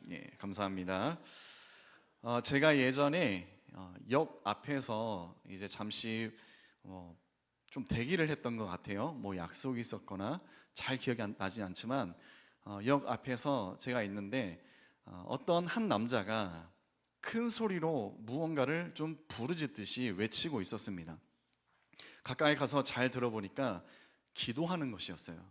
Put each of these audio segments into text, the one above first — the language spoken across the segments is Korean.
예, 감사합니다. 제가 예전에 역 앞에서 이제 잠시 좀 대기를 했던 것 같아요. 뭐 약속이 있었거나 잘 기억이 나지 않지만 역 앞에서 제가 있는데 어떤 한 남자가 큰 소리로 무언가를 좀 부르짖듯이 외치고 있었습니다. 가까이 가서 잘 들어보니까 기도하는 것이었어요.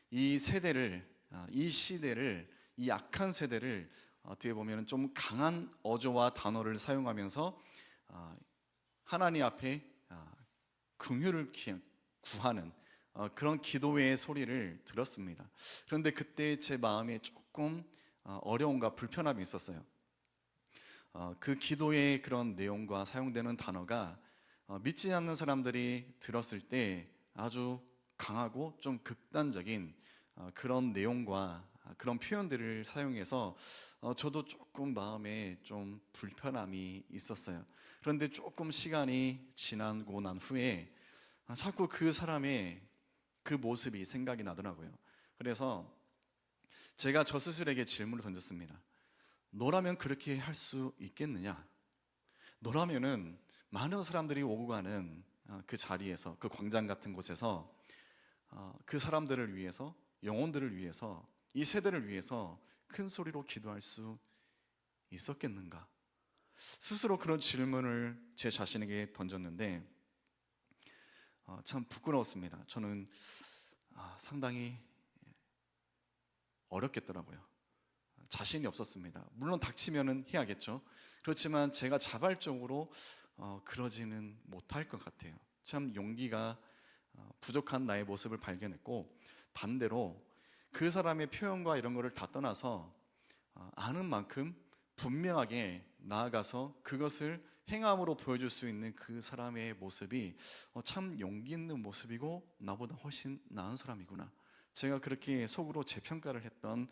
이 세대를, 이 시대를, 이 약한 세대를 어떻게 보면 좀 강한 어조와 단어를 사용하면서 하나님 앞에 긍휼을 구하는 그런 기도의 소리를 들었습니다. 그런데 그때 제 마음에 조금 어려움과 불편함이 있었어요. 그 기도의 그런 내용과 사용되는 단어가 믿지 않는 사람들이 들었을 때 아주 강하고 좀 극단적인 그런 내용과 그런 표현들을 사용해서 저도 조금 마음에 좀 불편함이 있었어요. 그런데 조금 시간이 지나고 난 후에 자꾸 그 사람의 그 모습이 생각이 나더라고요. 그래서 제가 저 스스로에게 질문을 던졌습니다. 너라면 그렇게 할 수 있겠느냐? 너라면은 많은 사람들이 오고 가는 그 자리에서, 그 광장 같은 곳에서 그 사람들을 위해서, 영혼들을 위해서, 이 세대를 위해서 큰 소리로 기도할 수 있었겠는가? 스스로 그런 질문을 제 자신에게 던졌는데 참 부끄러웠습니다. 저는 상당히 어렵겠더라고요. 자신이 없었습니다. 물론 닥치면은 해야겠죠. 그렇지만 제가 자발적으로 그러지는 못할 것 같아요. 참 용기가 부족한 나의 모습을 발견했고, 반대로 그 사람의 표현과 이런 거를 다 떠나서 아는 만큼 분명하게 나아가서 그것을 행함으로 보여줄 수 있는 그 사람의 모습이 참 용기 있는 모습이고 나보다 훨씬 나은 사람이구나, 제가 그렇게 속으로 재평가를 했던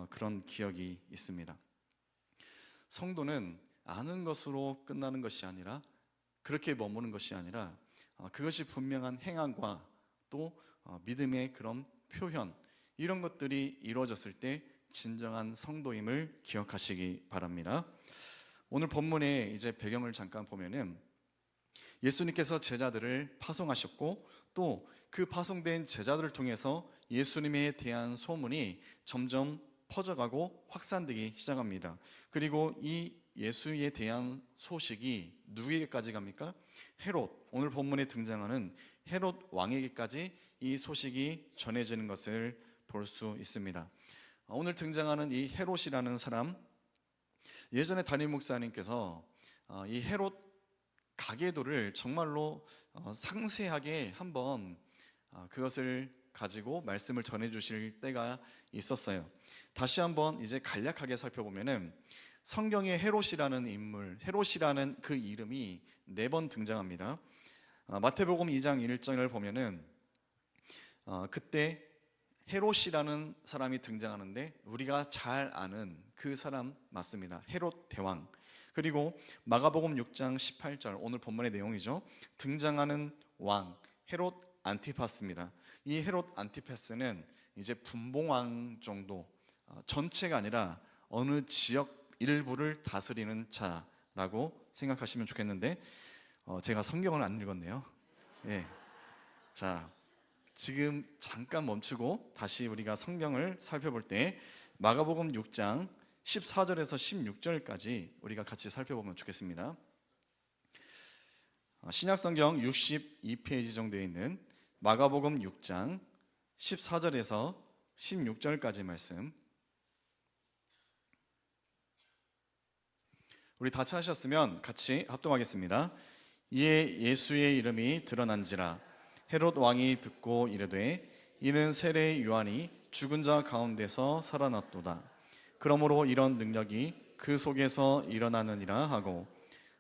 그런 기억이 있습니다. 성도는 아는 것으로 끝나는 것이 아니라, 그렇게 머무는 것이 아니라 그것이 분명한 행함과 또 믿음의 그런 표현, 이런 것들이 이루어졌을 때 진정한 성도임을 기억하시기 바랍니다. 오늘 본문의 이제 배경을 잠깐 보면은 예수님께서 제자들을 파송하셨고 또 그 파송된 제자들을 통해서 예수님에 대한 소문이 점점 퍼져가고 확산되기 시작합니다. 그리고 이 예수에 대한 소식이 누구에게까지 갑니까? 헤롯, 오늘 본문에 등장하는 헤롯 왕에게까지 이 소식이 전해지는 것을 볼 수 있습니다. 오늘 등장하는 이 헤롯이라는 사람, 예전에 담임 목사님께서 이 헤롯 가계도를 정말로 상세하게 한번 그것을 가지고 말씀을 전해 주실 때가 있었어요. 다시 한번 이제 간략하게 살펴보면은 성경에 헤롯이라는 인물, 헤롯이라는 그 이름이 4번 등장합니다. 마태복음 2장 1절을 보면은 그때 헤롯이라는 사람이 등장하는데 우리가 잘 아는 그 사람 맞습니다. 헤롯 대왕. 그리고 마가복음 6장 18절, 오늘 본문의 내용이죠. 등장하는 왕 헤롯 안티파스입니다. 이 헤롯 안티파스는 이제 분봉왕 정도, 전체가 아니라 어느 지역 일부를 다스리는 자라고 생각하시면 좋겠는데 제가 성경을 안 읽었네요. 예. 자, 지금 잠깐 멈추고 다시 우리가 성경을 살펴볼 때 마가복음 6장 14절에서 16절까지 우리가 같이 살펴보면 좋겠습니다. 신약성경 62페이지 정도에 있는 마가복음 6장 14절에서 16절까지 말씀, 우리 다 찾으셨으면 같이 합동하겠습니다. 이에 예수의 이름이 드러난지라 헤롯 왕이 듣고 이르되 이는 세례 요한이 죽은 자 가운데서 살아났도다. 그러므로 이런 능력이 그 속에서 일어나느니라 하고,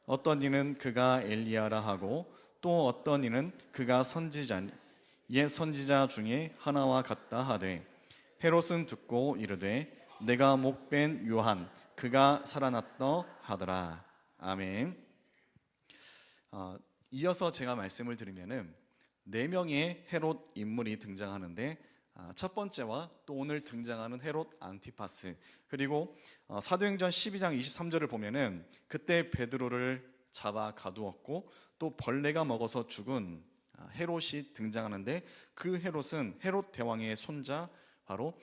어떤 이는 그가 엘리야라 하고 또 어떤 이는 그가 옛 선지자 중에 하나와 같다 하되, 헤롯은 듣고 이르되 내가 목벤 요한 그가 살아났다 하더라. 아멘. 이어서 제가 말씀을 드리면은 4명의 헤롯 인물이 등장하는데 첫 번째와 또 오늘 등장하는 헤롯 안티파스, 그리고 사도행전 12장 23절을 보면은 그때 베드로를 잡아 가두었고 또 벌레가 먹어서 죽은 헤롯이 등장하는데, 그 헤롯은 헤롯 대왕의 손자 바로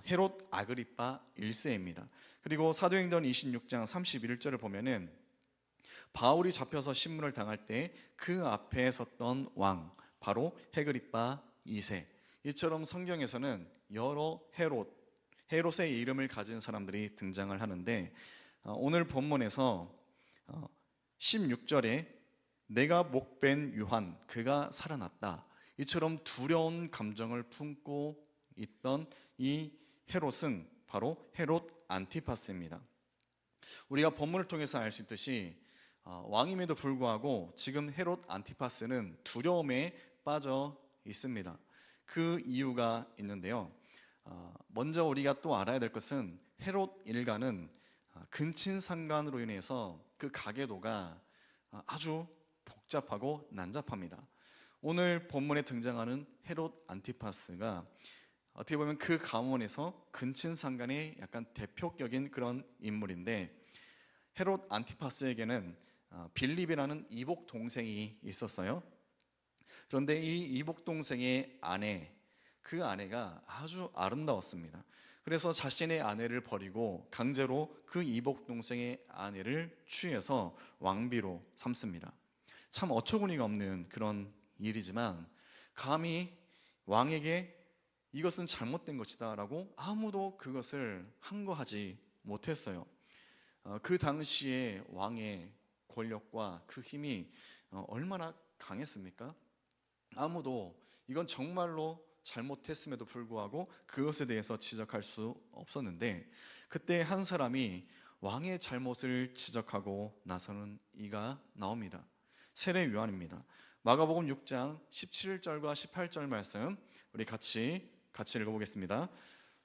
헤롯 아그리파 1세입니다. 그리고 사도행전 26장 31절을 보면은 바울이 잡혀서 신문을 당할 때 그 앞에 섰던 왕 바로 헤그리파 2세. 이처럼 성경에서는 여러 헤롯의 이름을 가진 사람들이 등장을 하는데, 오늘 본문에서 16절에 내가 목벤 요한 그가 살아났다, 이처럼 두려운 감정을 품고 있던 이 헤롯은 바로 헤롯 안티파스입니다. 우리가 본문을 통해서 알 수 있듯이 왕임에도 불구하고 지금 헤롯 안티파스는 두려움에 빠져 있습니다. 그 이유가 있는데요. 먼저 우리가 또 알아야 될 것은 헤롯 일가는 근친상간으로 인해서 그 가계도가 아주 복잡하고 난잡합니다. 오늘 본문에 등장하는 헤롯 안티파스가 어떻게 보면 그 가문에서 근친상간의 약간 대표격인 그런 인물인데, 헤롯 안티파스에게는 빌립이라는 이복 동생이 있었어요. 그런데 이 이복 동생의 그 아내가 아주 아름다웠습니다. 그래서 자신의 아내를 버리고 강제로 그 이복 동생의 아내를 취해서 왕비로 삼습니다. 참 어처구니가 없는 그런 일이지만 감히 왕에게 이것은 잘못된 것이다 라고 아무도 그것을 항거하지 못했어요. 그 당시에 왕의 권력과 그 힘이 얼마나 강했습니까? 아무도 이건 정말로 잘못했음에도 불구하고 그것에 대해서 지적할 수 없었는데, 그때 한 사람이 왕의 잘못을 지적하고 나서는 이가 나옵니다. 세례 요한입니다. 마가복음 6장 17절과 18절 말씀 우리 같이 읽어보겠습니다.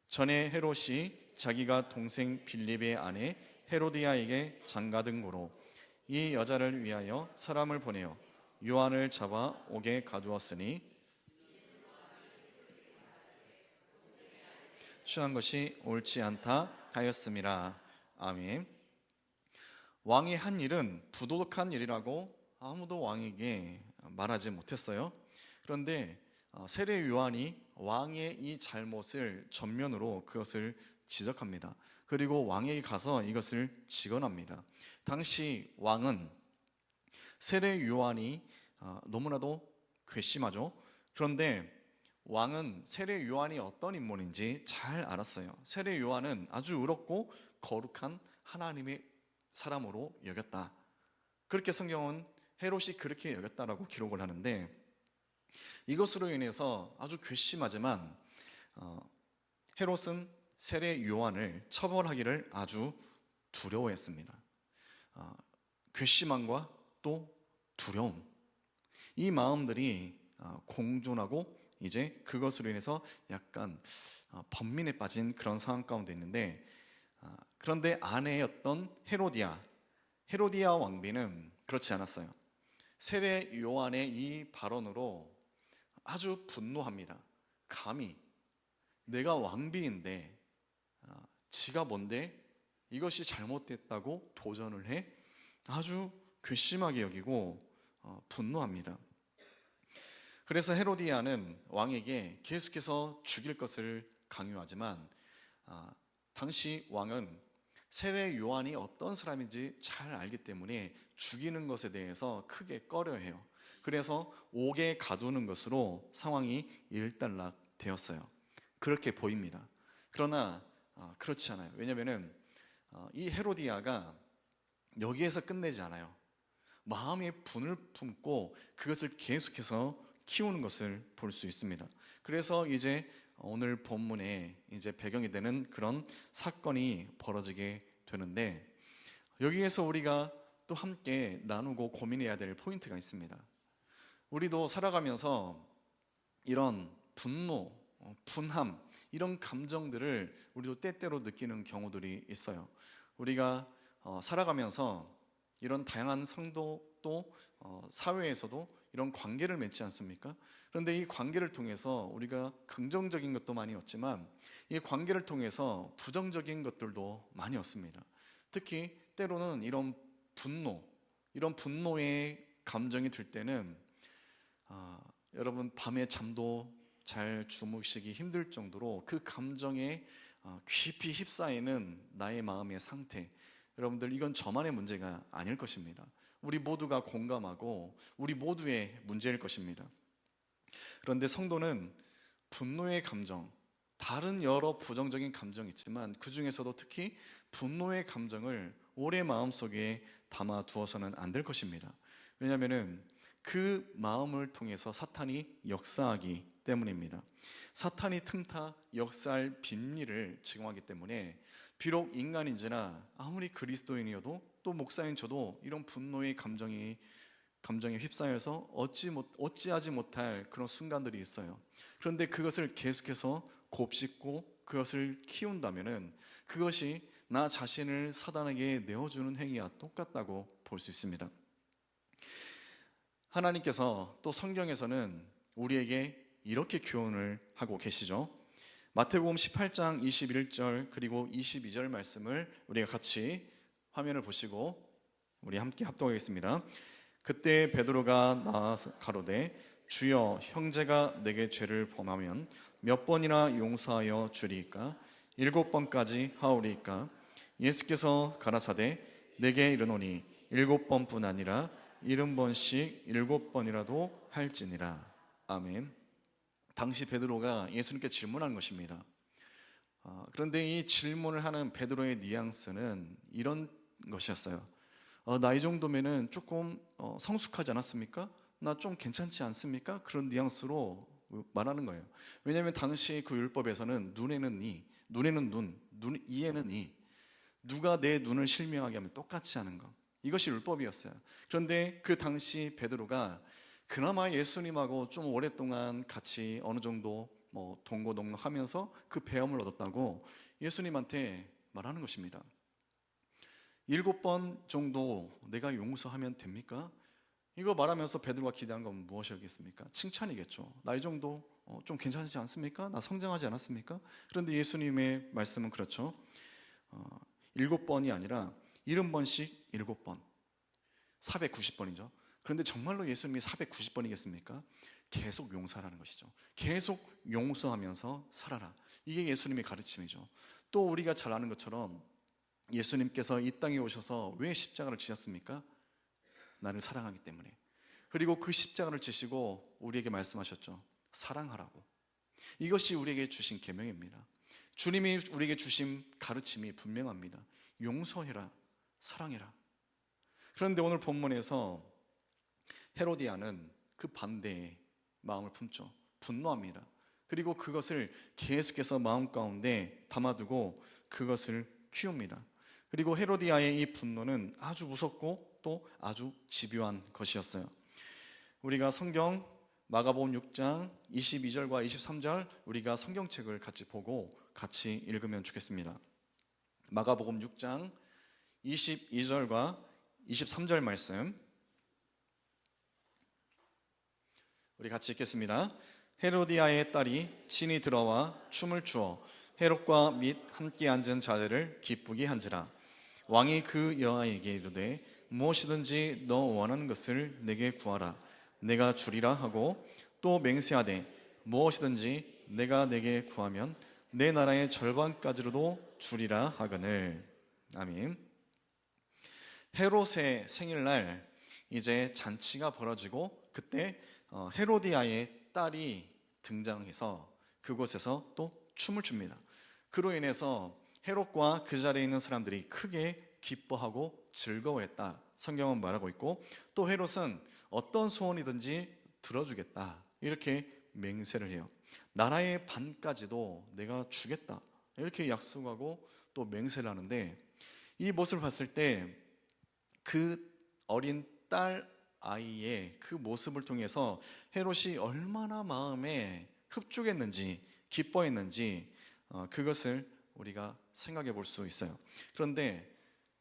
전에 헤롯이 자기가 동생 빌립의 아내 헤로디아에게 장가든 고로 이 여자를 위하여 사람을 보내어 요한을 잡아 옥에 가두었으니 취한 것이 옳지 않다 하였음이라. 아멘. 왕이 한 일은 부도덕한 일이라고 아무도 왕에게 말하지 못했어요. 그런데 세례 요한이 왕의 이 잘못을 전면으로 그것을 지적합니다. 그리고 왕에게 가서 이것을 직언합니다. 당시 왕은 세례 요한이 너무나도 괘씸하죠. 그런데 왕은 세례 요한이 어떤 인물인지 잘 알았어요. 세례 요한은 아주 의롭고 거룩한 하나님의 사람으로 여겼다. 그렇게 성경은 헤롯이 그렇게 여겼다라고 기록을 하는데, 이것으로 인해서 아주 괘씸하지만 헤롯은 세례 요한을 처벌하기를 아주 두려워했습니다. 괘씸함과 또 두려움, 이 마음들이 공존하고 이제 그것으로 인해서 약간 번민에 빠진 그런 상황 가운데 있는데, 그런데 아내였던 헤로디아 왕비는 그렇지 않았어요. 세례 요한의 이 발언으로 아주 분노합니다. 감히 내가 왕비인데 지가 뭔데 이것이 잘못됐다고 도전을 해? 아주 괘씸하게 여기고 분노합니다. 그래서 헤로디아는 왕에게 계속해서 죽일 것을 강요하지만 당시 왕은 세례 요한이 어떤 사람인지 잘 알기 때문에 죽이는 것에 대해서 크게 꺼려해요. 그래서 옥에 가두는 것으로 상황이 일단락 되었어요. 그렇게 보입니다. 그러나 그렇지 않아요. 왜냐하면 이 헤로디아가 여기에서 끝내지 않아요. 마음의 분을 품고 그것을 계속해서 키우는 것을 볼 수 있습니다. 그래서 이제 오늘 본문에 이제 배경이 되는 그런 사건이 벌어지게 되는데, 여기에서 우리가 또 함께 나누고 고민해야 될 포인트가 있습니다. 우리도 살아가면서 이런 분노, 분함, 이런 감정들을 우리도 때때로 느끼는 경우들이 있어요. 우리가 살아가면서 이런 다양한 성도 또 사회에서도 이런 관계를 맺지 않습니까? 그런데 이 관계를 통해서 우리가 긍정적인 것도 많이 얻지만 이 관계를 통해서 부정적인 것들도 많이 얻습니다. 특히 때로는 이런 분노의 감정이 들 때는 여러분 밤에 잠도 잘 주무시기 힘들 정도로 그 감정에 깊이 휩싸이는 나의 마음의 상태, 여러분들 이건 저만의 문제가 아닐 것입니다. 우리 모두가 공감하고 우리 모두의 문제일 것입니다. 그런데 성도는 분노의 감정, 다른 여러 부정적인 감정이 있지만 그 중에서도 특히 분노의 감정을 오래 마음속에 담아 두어서는 안 될 것입니다. 왜냐하면 그 마음을 통해서 사탄이 역사하기 때문입니다. 사탄이 틈타 역사할 비밀을 제공하기 때문에 비록 인간인지나 아무리 그리스도인이어도 또 목사인 저도 이런 분노의 감정에 휩싸여서 어찌하지 못할 그런 순간들이 있어요. 그런데 그것을 계속해서 곱씹고 그것을 키운다면은 그것이 나 자신을 사단에게 내어주는 행위와 똑같다고 볼 수 있습니다. 하나님께서 또 성경에서는 우리에게 이렇게 교훈을 하고 계시죠. 마태복음 18장 21절 그리고 22절 말씀을 우리가 같이 화면을 보시고 우리 함께 합독하겠습니다. 그때 베드로가 나와서 가로되 주여 형제가 내게 죄를 범하면 몇 번이나 용서하여 주리이까? 7번까지 하오리이까? 예수께서 가라사대 내게 이르노니 7번뿐 아니라 70번씩 7번이라도 할지니라. 아멘. 당시 베드로가 예수님께 질문한 것입니다. 그런데 이 질문을 하는 베드로의 뉘앙스는 이런 것이었어요. 나 이 정도면은 조금 성숙하지 않았습니까? 나 좀 괜찮지 않습니까? 그런 뉘앙스로 말하는 거예요. 왜냐하면 당시 그 율법에서는 눈에는 이에는 이, 누가 내 눈을 실명하게 하면 똑같이 하는 것, 이것이 율법이었어요. 그런데 그 당시 베드로가 그나마 예수님하고 좀 오랫동안 같이 어느 정도 동고동락하면서 그 배움을 얻었다고 예수님한테 말하는 것입니다. 7번 정도 내가 용서하면 됩니까? 이거 말하면서 베드로가 기대한 건 무엇이겠습니까? 칭찬이겠죠. 나 이 정도 좀 괜찮지 않습니까? 나 성장하지 않았습니까? 그런데 예수님의 말씀은 그렇죠. 7번이 아니라 70번씩 7번, 490번이죠. 그런데 정말로 예수님이 490번이겠습니까? 계속 용서하라는 것이죠. 계속 용서하면서 살아라. 이게 예수님의 가르침이죠. 또 우리가 잘 아는 것처럼 예수님께서 이 땅에 오셔서 왜 십자가를 지셨습니까? 나를 사랑하기 때문에. 그리고 그 십자가를 지시고 우리에게 말씀하셨죠. 사랑하라고. 이것이 우리에게 주신 계명입니다. 주님이 우리에게 주신 가르침이 분명합니다. 용서해라, 사랑해라. 그런데 오늘 본문에서 헤로디아는 그 반대의 마음을 품죠. 분노합니다. 그리고 그것을 계속해서 마음 가운데 담아두고 그것을 키웁니다. 그리고 헤로디아의 이 분노는 아주 무섭고 또 아주 집요한 것이었어요. 우리가 성경 마가복음 6장 22절과 23절 우리가 성경책을 같이 보고 같이 읽으면 좋겠습니다. 마가복음 6장 22절과 23절 말씀 우리 같이 읽겠습니다. 헤로디아의 딸이 친히 들어와 춤을 추어 헤롯과 및 함께 앉은 자들을 기쁘게 한지라. 왕이 그 여아에게 이르되 무엇이든지 너 원하는 것을 내게 구하라 내가 주리라 하고 또 맹세하되 무엇이든지 내가 내게 구하면 내 나라의 절반까지로도 주리라 하거늘. 아멘. 헤롯의 생일날 이제 잔치가 벌어지고 그때 헤로디아의 딸이 등장해서 그곳에서 또 춤을 춥니다. 그로 인해서 헤롯과 그 자리에 있는 사람들이 크게 기뻐하고 즐거워했다. 성경은 말하고 있고 또 헤롯은 어떤 소원이든지 들어주겠다. 이렇게 맹세를 해요. 나라의 반까지도 내가 주겠다. 이렇게 약속하고 또 맹세를 하는데 이 모습을 봤을 때 그 어린 딸 아이의 그 모습을 통해서 헤롯이 얼마나 마음에 흡족했는지 기뻐했는지 그것을 우리가 생각해 볼 수 있어요. 그런데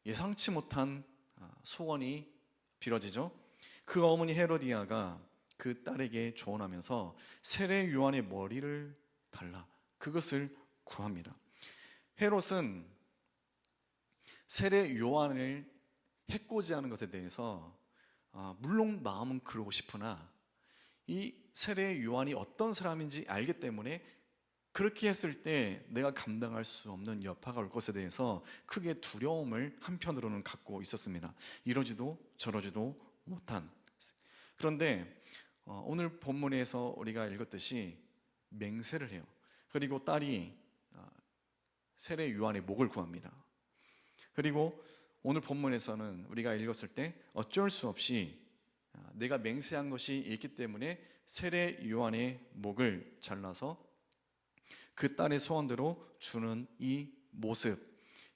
예상치 못한 소원이 빌어지죠. 그 어머니 헤로디아가 그 딸에게 조언하면서 세례 요한의 머리를 달라, 그것을 구합니다. 헤롯은 세례 요한을 해코지하는 것에 대해서 물론 마음은 그러고 싶으나 이 세례 요한이 어떤 사람인지 알기 때문에 그렇게 했을 때 내가 감당할 수 없는 여파가 올 것에 대해서 크게 두려움을 한편으로는 갖고 있었습니다. 이러지도 저러지도 못한. 그런데 오늘 본문에서 우리가 읽었듯이 맹세를 해요. 그리고 딸이 세례 요한의 목을 구합니다. 그리고 오늘 본문에서는 우리가 읽었을 때 어쩔 수 없이 내가 맹세한 것이 있기 때문에 세례 요한의 목을 잘라서 그 딸의 소원대로 주는 이 모습,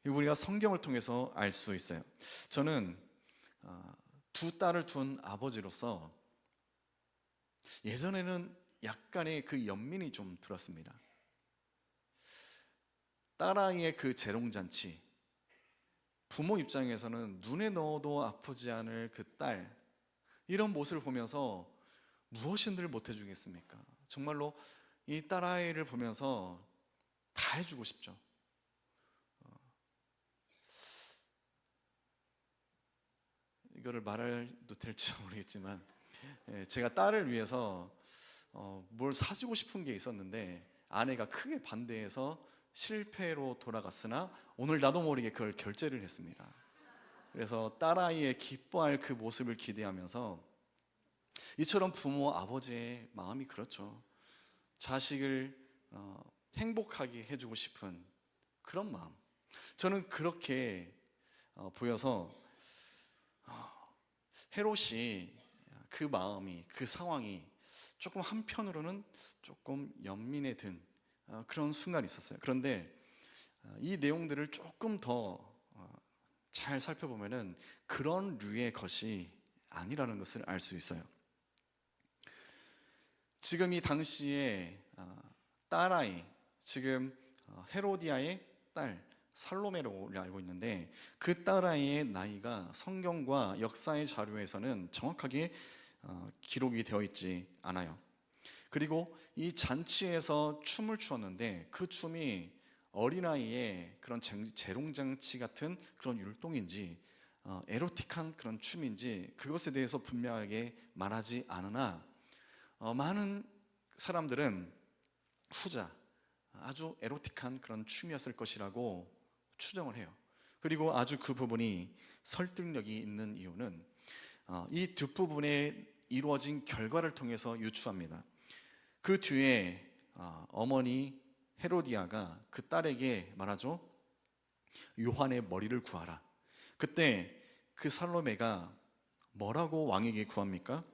우리가 성경을 통해서 알 수 있어요. 저는 두 딸을 둔 아버지로서 예전에는 약간의 그 연민이 좀 들었습니다. 딸아이의 그 재롱잔치, 부모 입장에서는 눈에 넣어도 아프지 않을 그 딸, 이런 모습을 보면서 무엇인들 못 해주겠습니까? 정말로 이 딸아이를 보면서 다 해주고 싶죠. 이거를 말해도 될지 모르겠지만 제가 딸을 위해서 뭘 사주고 싶은 게 있었는데 아내가 크게 반대해서 실패로 돌아갔으나 오늘 나도 모르게 그걸 결제를 했습니다. 그래서 딸아이의 기뻐할 그 모습을 기대하면서, 이처럼 부모 아버지의 마음이 그렇죠. 자식을 행복하게 해주고 싶은 그런 마음, 저는 그렇게 보여서 헤롯이 그 마음이, 그 상황이 조금 한편으로는 조금 연민에 든 그런 순간이 있었어요. 그런데 이 내용들을 조금 더 잘 살펴보면은 그런 류의 것이 아니라는 것을 알 수 있어요. 지금 이 당시에 딸아이, 지금 헤로디아의 딸 살로메로 알고 있는데 그 딸아이의 나이가 성경과 역사의 자료에서는 정확하게 기록이 되어 있지 않아요. 그리고 이 잔치에서 춤을 추었는데 그 춤이 어린아이의 그런 재롱잔치 같은 그런 율동인지 에로틱한 그런 춤인지 그것에 대해서 분명하게 말하지 않으나 많은 사람들은 후자, 아주 에로틱한 그런 춤이었을 것이라고 추정을 해요. 그리고 아주 그 부분이 설득력이 있는 이유는 이 뒷부분에 이루어진 결과를 통해서 유추합니다. 그 뒤에 어머니 헤로디아가 그 딸에게 말하죠. 요한의 머리를 구하라. 그때 그 살로메가 뭐라고 왕에게 구합니까?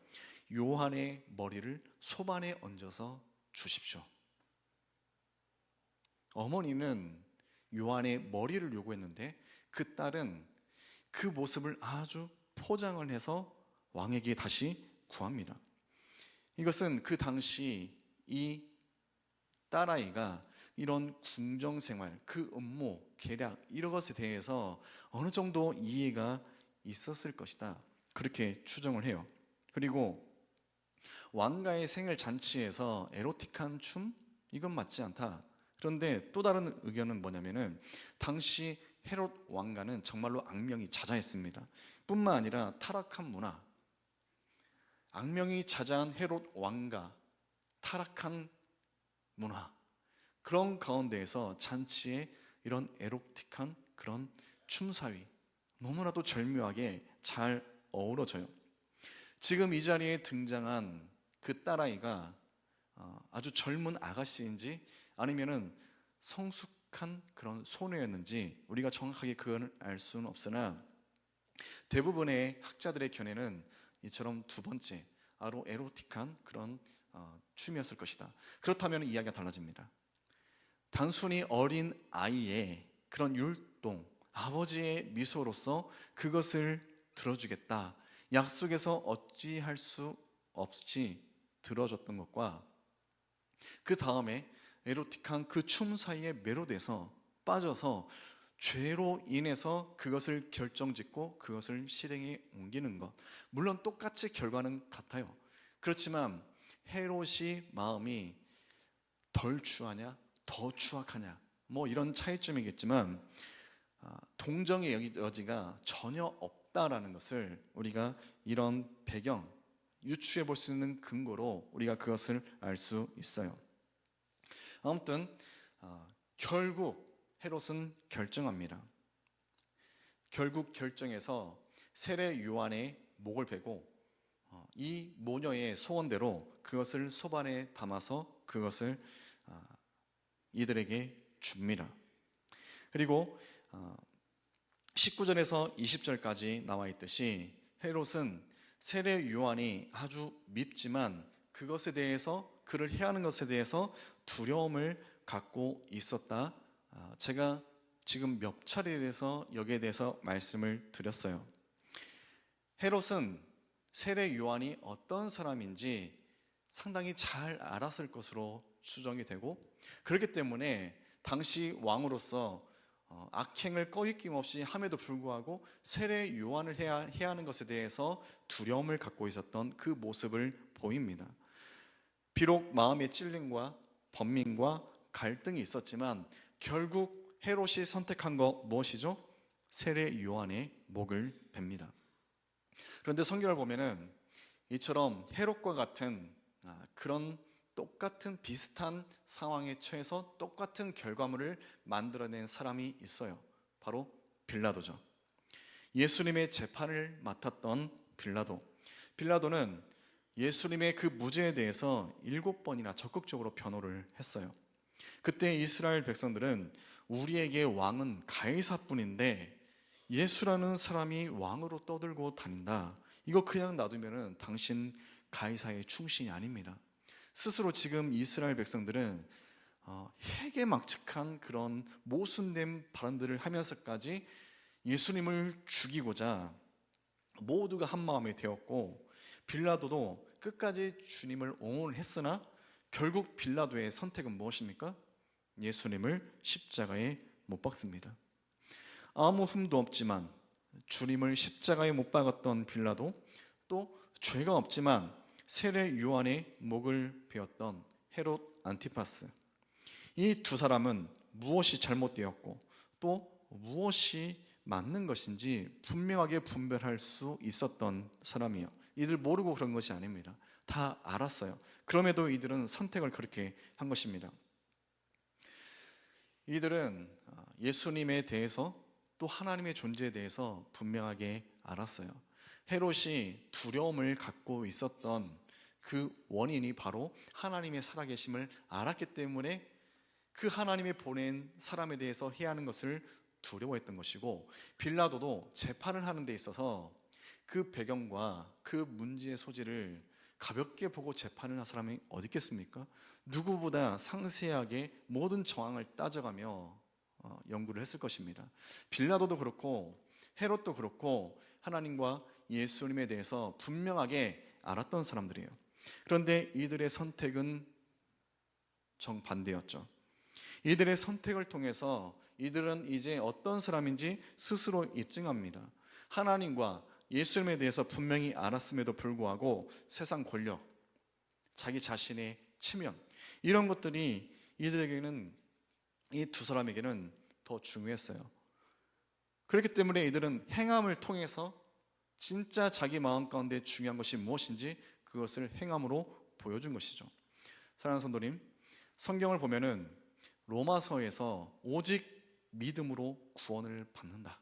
요한의 머리를 소반에 얹어서 주십시오. 어머니는 요한의 머리를 요구했는데 그 딸은 그 모습을 아주 포장을 해서 왕에게 다시 구합니다. 이것은 그 당시 이 딸아이가 이런 궁정생활, 그 음모, 계략 이런 것에 대해서 어느 정도 이해가 있었을 것이다, 그렇게 추정을 해요. 그리고 왕가의 생일 잔치에서 에로틱한 춤? 이건 맞지 않다. 그런데 또 다른 의견은 뭐냐면은 당시 헤롯 왕가는 정말로 악명이 자자했습니다. 뿐만 아니라 타락한 문화, 악명이 자자한 헤롯 왕가, 타락한 문화, 그런 가운데에서 잔치에 이런 에로틱한 그런 춤사위 너무나도 절묘하게 잘 어우러져요. 지금 이 자리에 등장한 그 딸아이가 아주 젊은 아가씨인지 아니면은 성숙한 그런 소녀였는지 우리가 정확하게 그걸 알 수는 없으나 대부분의 학자들의 견해는 이처럼 두 번째 아주 에로틱한 그런 춤이었을 것이다. 그렇다면 이야기가 달라집니다. 단순히 어린 아이의 그런 율동, 아버지의 미소로서 그것을 들어주겠다, 약속에서 어찌할 수 없이 들어줬던 것과 그 다음에 에로틱한 그 춤 사이에 매료돼서 빠져서 죄로 인해서 그것을 결정짓고 그것을 실행에 옮기는 것, 물론 똑같이 결과는 같아요. 그렇지만 헤롯이 마음이 덜 추하냐 더 추악하냐 뭐 이런 차이점이겠지만 동정의 여지가 전혀 없다라는 것을 우리가 이런 배경 유추해 볼 수 있는 근거로 우리가 그것을 알 수 있어요. 아무튼 결국 헤롯은 결정합니다. 결국 결정해서 세례 요한의 목을 베고 이 모녀의 소원대로 그것을 소반에 담아서 그것을 이들에게 줍니다. 그리고 19절에서 20절까지 나와 있듯이 헤롯은 세례 요한이 아주 밉지만 그것에 대해서 그를 해하는 것에 대해서 두려움을 갖고 있었다. 제가 지금 몇 차례에 대해서 여기에 대해서 말씀을 드렸어요. 헤롯은 세례 요한이 어떤 사람인지 상당히 잘 알았을 것으로 추정이 되고, 그렇기 때문에 당시 왕으로서 악행을 꺼리낌 없이 함에도 불구하고 세례 요한을 해하는 것에 대해서 두려움을 갖고 있었던 그 모습을 보입니다. 비록 마음의 찔림과 번민과 갈등이 있었지만 결국 헤롯이 선택한 것 무엇이죠? 세례 요한의 목을 뱁니다. 그런데 성경을 보면은 이처럼 헤롯과 같은 그런 똑같은 비슷한 상황에 처해서 똑같은 결과물을 만들어낸 사람이 있어요. 바로 빌라도죠. 예수님의 재판을 맡았던 빌라도. 빌라도는 예수님의 그 무죄에 대해서 7번이나 적극적으로 변호를 했어요. 그때 이스라엘 백성들은 우리에게 왕은 가이사뿐인데 예수라는 사람이 왕으로 떠들고 다닌다. 이거 그냥 놔두면은 당신 가이사의 충신이 아닙니다. 스스로 지금 이스라엘 백성들은 해괴막측한 그런 모순된 발언들을 하면서까지 예수님을 죽이고자 모두가 한마음이 되었고, 빌라도도 끝까지 주님을 옹호했으나 결국 빌라도의 선택은 무엇입니까? 예수님을 십자가에 못 박습니다. 아무 흠도 없지만 주님을 십자가에 못 박았던 빌라도, 또 죄가 없지만 세례 요한의 목을 베었던 헤롯 안티파스, 이 두 사람은 무엇이 잘못되었고 또 무엇이 맞는 것인지 분명하게 분별할 수 있었던 사람이요. 이들 모르고 그런 것이 아닙니다. 다 알았어요. 그럼에도 이들은 선택을 그렇게 한 것입니다. 이들은 예수님에 대해서 또 하나님의 존재에 대해서 분명하게 알았어요. 헤롯이 두려움을 갖고 있었던 그 원인이 바로 하나님의 살아계심을 알았기 때문에 그 하나님이 보낸 사람에 대해서 해하는 것을 두려워했던 것이고, 빌라도도 재판을 하는 데 있어서 그 배경과 그 문제의 소지를 가볍게 보고 재판을 한 사람이 어디 있겠습니까? 누구보다 상세하게 모든 정황을 따져가며 연구를 했을 것입니다. 빌라도도 그렇고 헤롯도 그렇고 하나님과 예수님에 대해서 분명하게 알았던 사람들이에요. 그런데 이들의 선택은 정반대였죠. 이들의 선택을 통해서 이들은 이제 어떤 사람인지 스스로 입증합니다. 하나님과 예수님에 대해서 분명히 알았음에도 불구하고 세상 권력, 자기 자신의 체면, 이런 것들이 이들에게는, 이 두 사람에게는 더 중요했어요. 그렇기 때문에 이들은 행함을 통해서 진짜 자기 마음 가운데 중요한 것이 무엇인지 그것을 행함으로 보여준 것이죠. 사랑하는 성도님, 성경을 보면은 로마서에서 오직 믿음으로 구원을 받는다.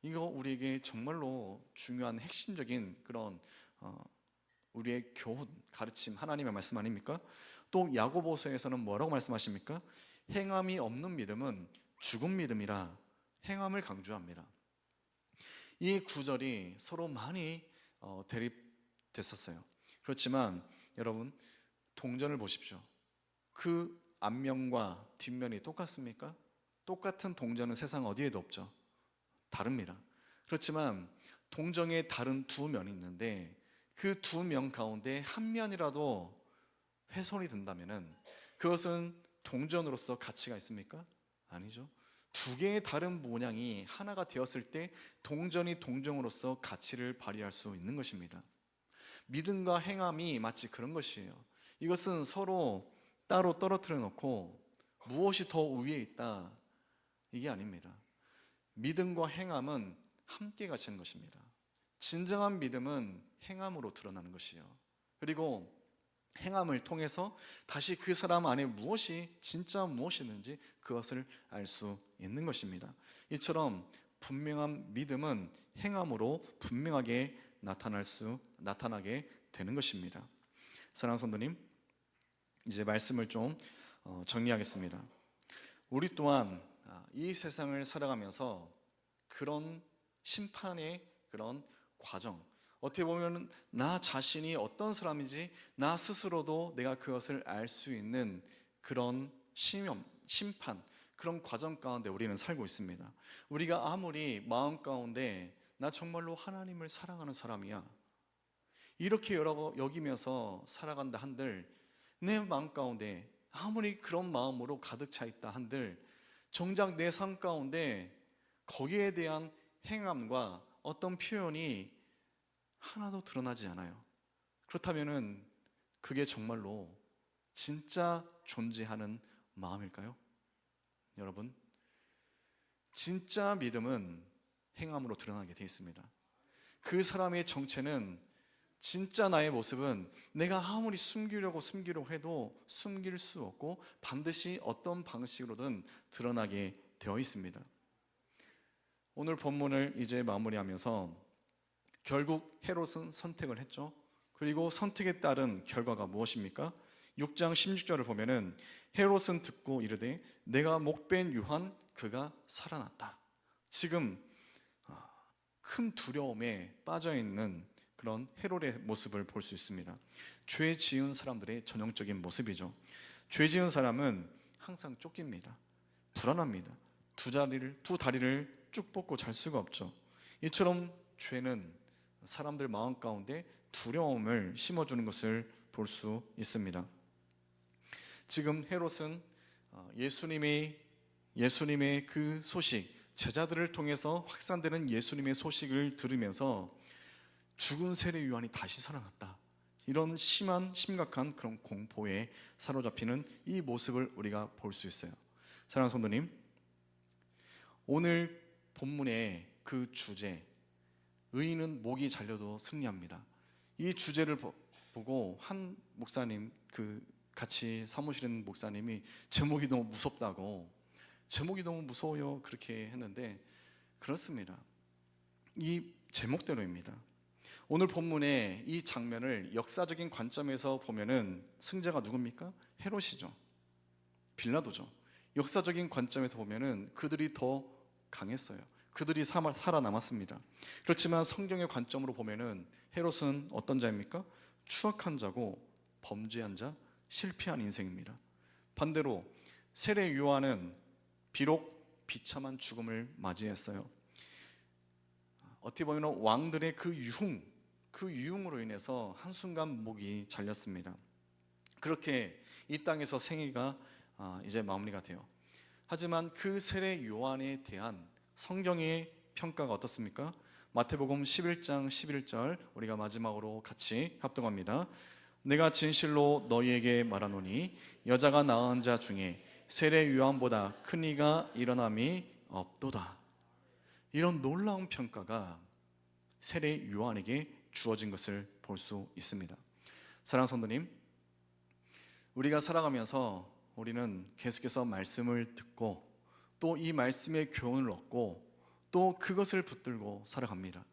이거 우리에게 정말로 중요한 핵심적인 그런 우리의 교훈, 가르침, 하나님의 말씀 아닙니까? 또 야고보서에서는 뭐라고 말씀하십니까? 행함이 없는 믿음은 죽은 믿음이라 행함을 강조합니다. 이 구절이 서로 많이 대립됐었어요. 그렇지만 여러분, 동전을 보십시오. 그 앞면과 뒷면이 똑같습니까? 똑같은 동전은 세상 어디에도 없죠. 다릅니다. 그렇지만 동전에 다른 두 면이 있는데 그 두 면 가운데 한 면이라도 훼손이 된다면 그것은 동전으로서 가치가 있습니까? 아니죠. 두 개의 다른 모양이 하나가 되었을 때 동전이 동전으로서 가치를 발휘할 수 있는 것입니다. 믿음과 행함이 마치 그런 것이에요. 이것은 서로 따로 떨어뜨려 놓고 무엇이 더 위에 있다, 이게 아닙니다. 믿음과 행함은 함께 가시는 것입니다. 진정한 믿음은 행함으로 드러나는 것이에요. 그리고 행함을 통해서 다시 그 사람 안에 무엇이 진짜 무엇이 있는지 그것을 알 수 있는 것입니다. 이처럼 분명한 믿음은 행함으로 분명하게 나타나게 되는 것입니다. 사랑하는 성도님, 이제 말씀을 좀 정리하겠습니다. 우리 또한 이 세상을 살아가면서 그런 심판의 그런 과정, 어떻게 보면 나 자신이 어떤 사람인지 나 스스로도 내가 그것을 알 수 있는 그런 심판, 그런 과정 가운데 우리는 살고 있습니다. 우리가 아무리 마음 가운데 나 정말로 하나님을 사랑하는 사람이야, 이렇게 여기면서 살아간다 한들, 내 마음 가운데 아무리 그런 마음으로 가득 차 있다 한들 정작 내 삶 가운데 거기에 대한 행함과 어떤 표현이 하나도 드러나지 않아요. 그렇다면은 그게 정말로 진짜 존재하는 마음일까요? 여러분, 진짜 믿음은 행함으로 드러나게 되어 있습니다. 그 사람의 정체는, 진짜 나의 모습은 내가 아무리 숨기려고 해도 숨길 수 없고 반드시 어떤 방식으로든 드러나게 되어 있습니다. 오늘 본문을 이제 마무리하면서 결국 헤롯은 선택을 했죠. 그리고 선택에 따른 결과가 무엇입니까? 6장 16절을 보면은 헤롯은 듣고 이르되 내가 목벤 유한 그가 살아났다. 지금 큰 두려움에 빠져있는 그런 헤롯의 모습을 볼 수 있습니다. 죄 지은 사람들의 전형적인 모습이죠. 죄 지은 사람은 항상 쫓깁니다. 불안합니다. 두 다리를 쭉 뻗고 잘 수가 없죠. 이처럼 죄는 사람들 마음 가운데 두려움을 심어주는 것을 볼 수 있습니다. 지금 헤롯은 예수님의 그 소식, 제자들을 통해서 확산되는 예수님의 소식을 들으면서 죽은 세례 요한이 다시 살아났다, 이런 심각한 그런 공포에 사로잡히는 이 모습을 우리가 볼 수 있어요. 사랑하는 성도님, 오늘 본문의 그 주제, 의인은 목이 잘려도 승리합니다, 이 주제를 보고 한 목사님, 같이 사무실에 있는 목사님이 제목이 너무 무섭다고, 제목이 너무 무서워요, 그렇게 했는데 그렇습니다. 이 제목대로입니다. 오늘 본문의 이 장면을 역사적인 관점에서 보면은 승자가 누굽니까? 헤롯이죠. 빌라도죠. 역사적인 관점에서 보면은 그들이 더 강했어요. 그들이 살아남았습니다. 그렇지만 성경의 관점으로 보면은 헤롯은 어떤 자입니까? 추악한 자고 범죄한 자, 실패한 인생입니다. 반대로 세례 요한은 비록 비참한 죽음을 맞이했어요. 어떻게 보면 왕들의 그 유흥으로 인해서 한순간 목이 잘렸습니다. 그렇게 이 땅에서 생애가 이제 마무리가 돼요. 하지만 그 세례 요한에 대한 성경의 평가가 어떻습니까? 마태복음 11장 11절 우리가 마지막으로 같이 합독합니다. 내가 진실로 너희에게 말하노니 여자가 낳은 자 중에 세례 요한보다 큰 이가 일어남이 없도다. 이런 놀라운 평가가 세례 요한에게 주어진 것을 볼 수 있습니다. 사랑하는 성도님, 우리가 살아가면서 우리는 계속해서 말씀을 듣고 또 이 말씀의 교훈을 얻고 또 그것을 붙들고 살아갑니다.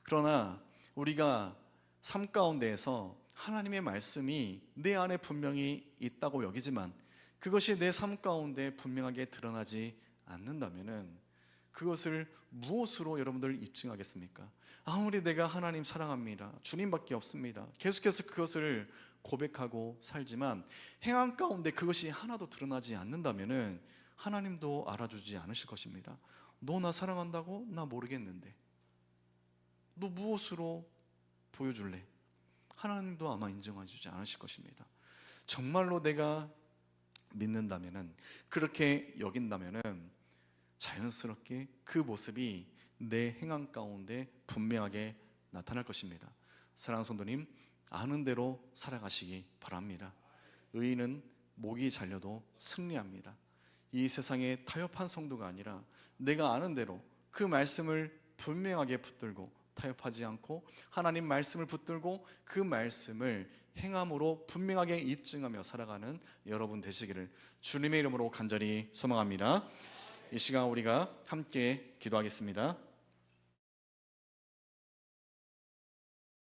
그러나 우리가 삶 가운데에서 하나님의 말씀이 내 안에 분명히 있다고 여기지만 그것이 내 삶 가운데 분명하게 드러나지 않는다면은 그것을 무엇으로 여러분들 입증하겠습니까? 아무리 내가 하나님 사랑합니다, 주님밖에 없습니다, 계속해서 그것을 고백하고 살지만 행함 가운데 그것이 하나도 드러나지 않는다면은 하나님도 알아주지 않으실 것입니다. 너 나 사랑한다고? 나 모르겠는데 너 무엇으로 보여줄래? 하나님도 아마 인정해주지 않으실 것입니다. 정말로 내가 믿는다면은, 그렇게 여긴다면은 자연스럽게 그 모습이 내 행함 가운데 분명하게 나타날 것입니다. 사랑하는 성도님, 아는 대로 살아가시기 바랍니다. 의인은 목이 잘려도 승리합니다. 이 세상에 타협한 성도가 아니라 내가 아는 대로 그 말씀을 분명하게 붙들고 타협하지 않고 하나님 말씀을 붙들고 그 말씀을 행함으로 분명하게 입증하며 살아가는 여러분 되시기를 주님의 이름으로 간절히 소망합니다. 이 시간 우리가 함께 기도하겠습니다.